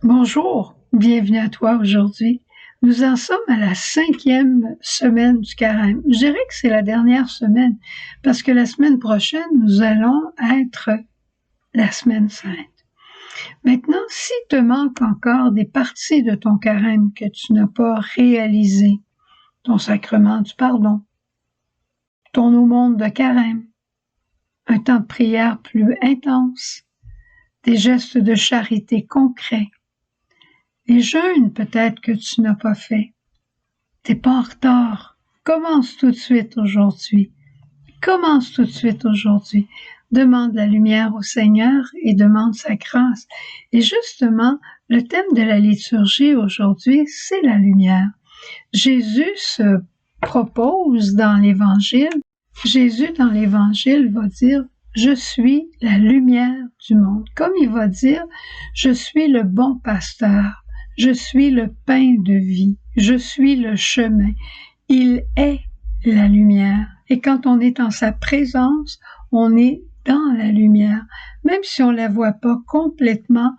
Bonjour, bienvenue à toi aujourd'hui. Nous en sommes à la 5e semaine du carême. Je dirais que c'est la dernière semaine parce que la semaine prochaine, nous allons être la semaine sainte. Maintenant, s'il te manque encore des parties de ton carême que tu n'as pas réalisées, ton sacrement du pardon, ton aumône de carême, un temps de prière plus intense, des gestes de charité concrets, les jeûnes peut-être que tu n'as pas fait. T'es pas en retard. Commence tout de suite aujourd'hui. Commence tout de suite aujourd'hui. Demande la lumière au Seigneur et demande sa grâce. Et justement, le thème de la liturgie aujourd'hui, c'est la lumière. Jésus se propose dans l'Évangile. Jésus dans l'Évangile va dire « Je suis la lumière du monde ». Comme il va dire « Je suis le bon pasteur ». Je suis le pain de vie, je suis le chemin. Il est la lumière. Et quand on est en sa présence, on est dans la lumière. Même si on ne la voit pas complètement,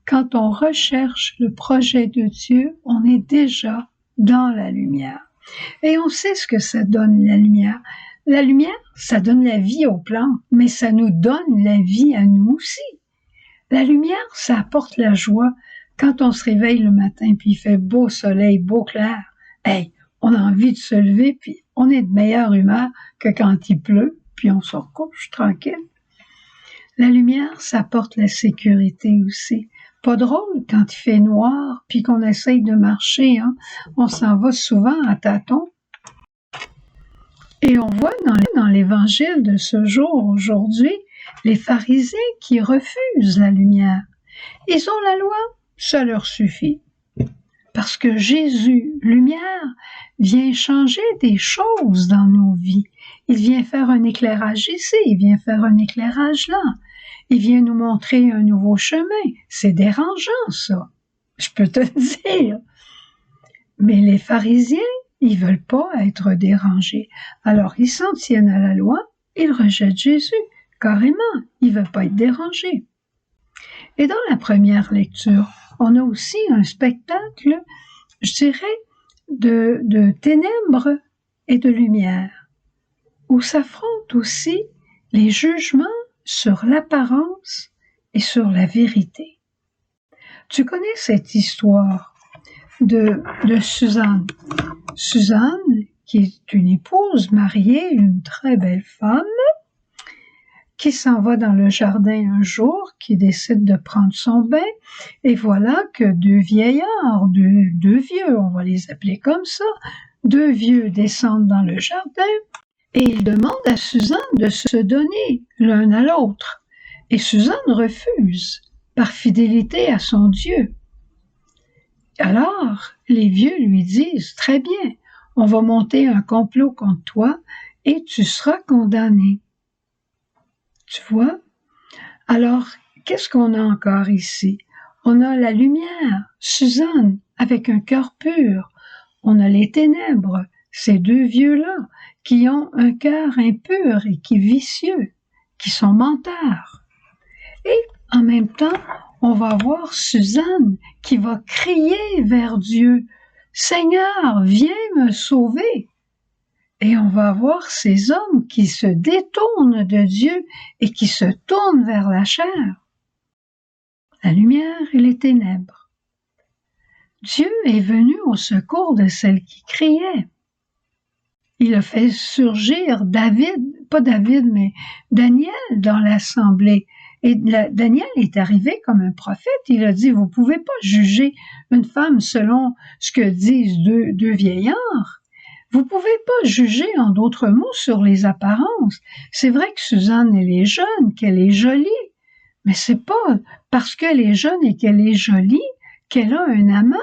quand on recherche le projet de Dieu, on est déjà dans la lumière. Et on sait ce que ça donne, la lumière. La lumière, ça donne la vie aux plantes, mais ça nous donne la vie à nous aussi. La lumière, ça apporte la joie. Quand on se réveille le matin, puis il fait beau soleil, beau clair, hey, on a envie de se lever, puis on est de meilleure humeur que quand il pleut, puis on se recouche tranquille. La lumière, ça apporte la sécurité aussi. Pas drôle quand il fait noir, puis qu'on essaye de marcher, hein? On s'en va souvent à tâtons. Et on voit dans l'évangile de ce jour, aujourd'hui, les pharisiens qui refusent la lumière. Ils ont la loi, ça leur suffit. Parce que Jésus, lumière, vient changer des choses dans nos vies. Il vient faire un éclairage ici, il vient faire un éclairage là. Il vient nous montrer un nouveau chemin. C'est dérangeant, ça. Je peux te le dire. Mais les pharisiens, ils veulent pas être dérangés. Alors, ils s'en tiennent à la loi, ils rejettent Jésus. Carrément, ils veulent pas être dérangés. Et dans la première lecture, on a aussi un spectacle, je dirais, de ténèbres et de lumière, où s'affrontent aussi les jugements sur l'apparence et sur la vérité. Tu connais cette histoire de Suzanne. Suzanne, qui est une épouse mariée, une très belle femme, qui s'en va dans le jardin un jour, qui décide de prendre son bain, et voilà que deux vieillards, deux vieux, on va les appeler comme ça, deux vieux descendent dans le jardin, et ils demandent à Suzanne de se donner l'un à l'autre. Et Suzanne refuse, par fidélité à son Dieu. Alors, les vieux lui disent, très bien, on va monter un complot contre toi, et tu seras condamné. Tu vois? Alors, qu'est-ce qu'on a encore ici? On a la lumière, Suzanne, avec un cœur pur. On a les ténèbres, ces deux vieux-là, qui ont un cœur impur et qui est vicieux, qui sont menteurs. Et en même temps, on va voir Suzanne qui va crier vers Dieu, « Seigneur, viens me sauver !» Et on va voir ces hommes qui se détournent de Dieu et qui se tournent vers la chair. La lumière et les ténèbres. Dieu est venu au secours de celles qui criaient. Il a fait surgir mais Daniel dans l'assemblée. Et Daniel est arrivé comme un prophète. Il a dit, vous pouvez pas juger une femme selon ce que disent deux vieillards. Vous pouvez pas juger, en d'autres mots, sur les apparences. C'est vrai que Suzanne, elle est jeune, qu'elle est jolie, mais c'est pas parce qu'elle est jeune et qu'elle est jolie qu'elle a un amant.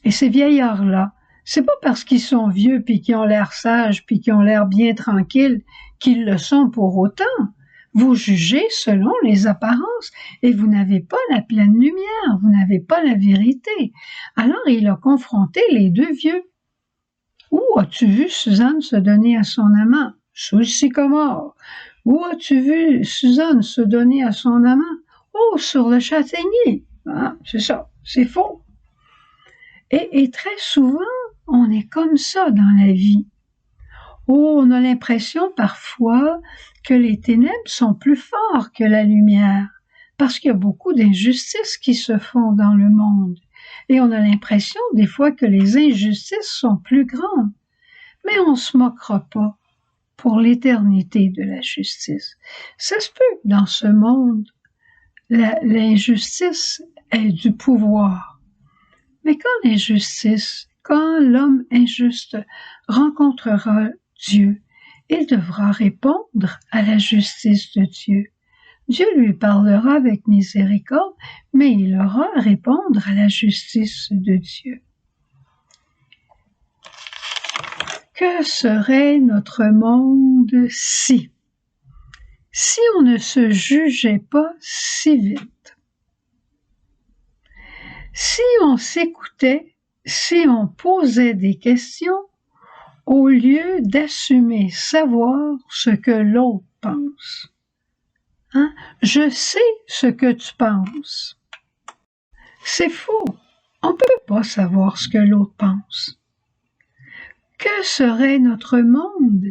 Et ces vieillards-là, c'est pas parce qu'ils sont vieux puis qu'ils ont l'air sages puis qu'ils ont l'air bien tranquilles qu'ils le sont pour autant. Vous jugez selon les apparences et vous n'avez pas la pleine lumière, vous n'avez pas la vérité. Alors il a confronté les deux vieux. Où as-tu vu Suzanne se donner à son amant? Sous le sycomore. Où as-tu vu Suzanne se donner à son amant? Oh, sur le châtaignier. Hein, c'est ça, c'est faux. Et très souvent, on est comme ça dans la vie. Oh, on a l'impression parfois que les ténèbres sont plus forts que la lumière, parce qu'il y a beaucoup d'injustices qui se font dans le monde. Et on a l'impression des fois que les injustices sont plus grandes. Mais on ne se moquera pas pour l'éternité de la justice. Ça se peut que dans ce monde, l'injustice ait du pouvoir. Mais quand l'homme injuste rencontrera Dieu, il devra répondre à la justice de Dieu. Dieu lui parlera avec miséricorde, mais il aura à répondre à la justice de Dieu. Que serait notre monde si on ne se jugeait pas si vite? Si on s'écoutait, si on posait des questions, au lieu d'assumer savoir ce que l'autre pense. Hein? Je sais ce que tu penses. C'est faux. On ne peut pas savoir ce que l'autre pense. Que serait notre monde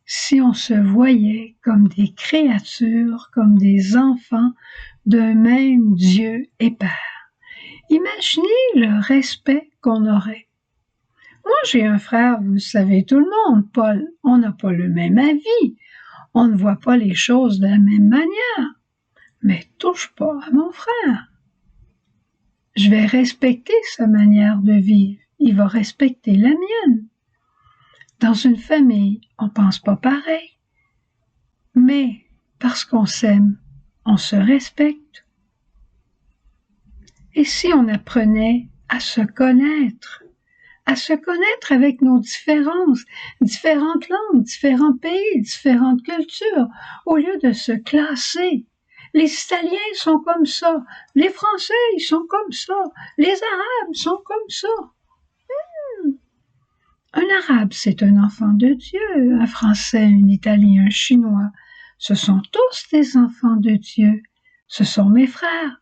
si on se voyait comme des créatures, comme des enfants d'un même Dieu et Père? Imaginez le respect qu'on aurait. Moi, j'ai un frère, vous le savez tout le monde, Paul. On n'a pas le même avis. On ne voit pas les choses de la même manière. Mais touche pas à mon frère. Je vais respecter sa manière de vivre. Il va respecter la mienne. Dans une famille, on pense pas pareil. Mais parce qu'on s'aime, on se respecte. Et si on apprenait à se connaître avec nos différences, différentes langues, différents pays, différentes cultures, au lieu de se classer. Les Italiens sont comme ça, les Français, ils sont comme ça, les Arabes sont comme ça. Un Arabe, c'est un enfant de Dieu, un Français, un Italien, un Chinois. Ce sont tous des enfants de Dieu. Ce sont mes frères.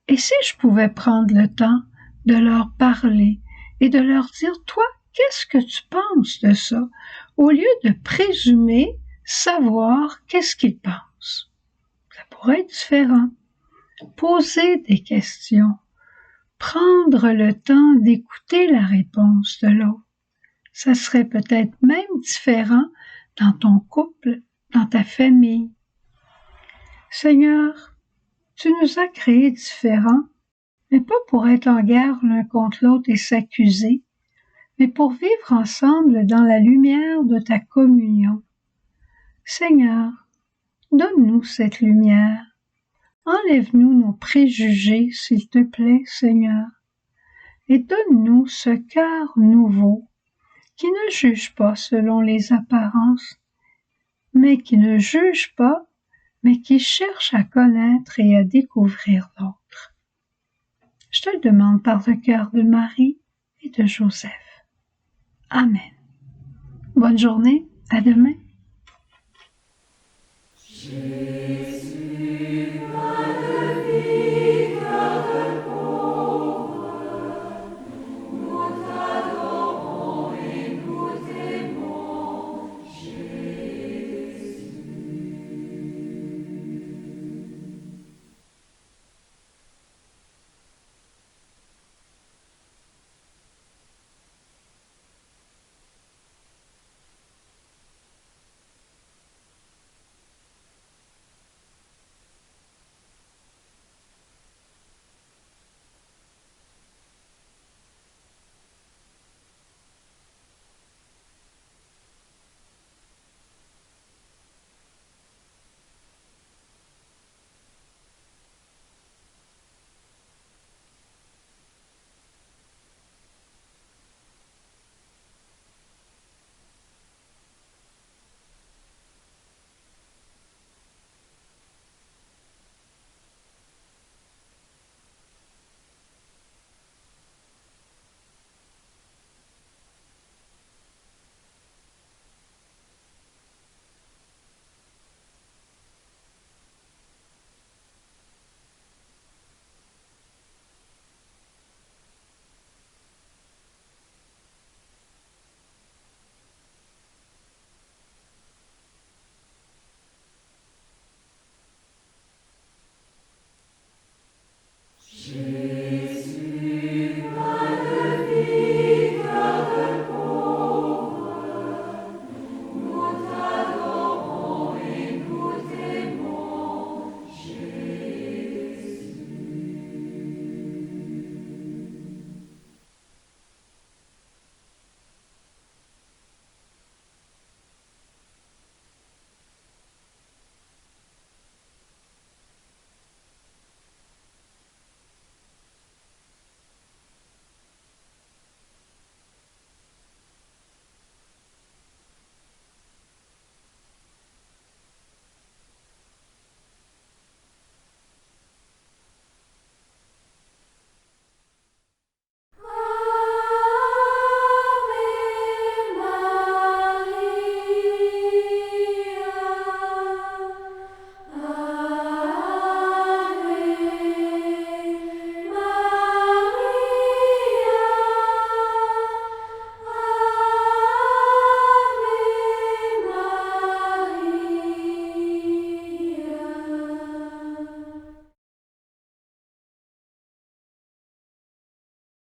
Et si je pouvais prendre le temps de leur parler et de leur dire, toi, qu'est-ce que tu penses de ça, au lieu de présumer savoir qu'est-ce qu'ils pensent. Ça pourrait être différent. Poser des questions. Prendre le temps d'écouter la réponse de l'autre. Ça serait peut-être même différent dans ton couple, dans ta famille. Seigneur, tu nous as créés différents, mais pas pour être en guerre l'un contre l'autre et s'accuser, mais pour vivre ensemble dans la lumière de ta communion. Seigneur, donne-nous cette lumière. Enlève-nous nos préjugés, s'il te plaît, Seigneur, et donne-nous ce cœur nouveau qui ne juge pas selon les apparences, mais qui ne juge pas, mais qui cherche à connaître et à découvrir l'autre. Je te le demande par le cœur de Marie et de Joseph. Amen. Bonne journée, à demain.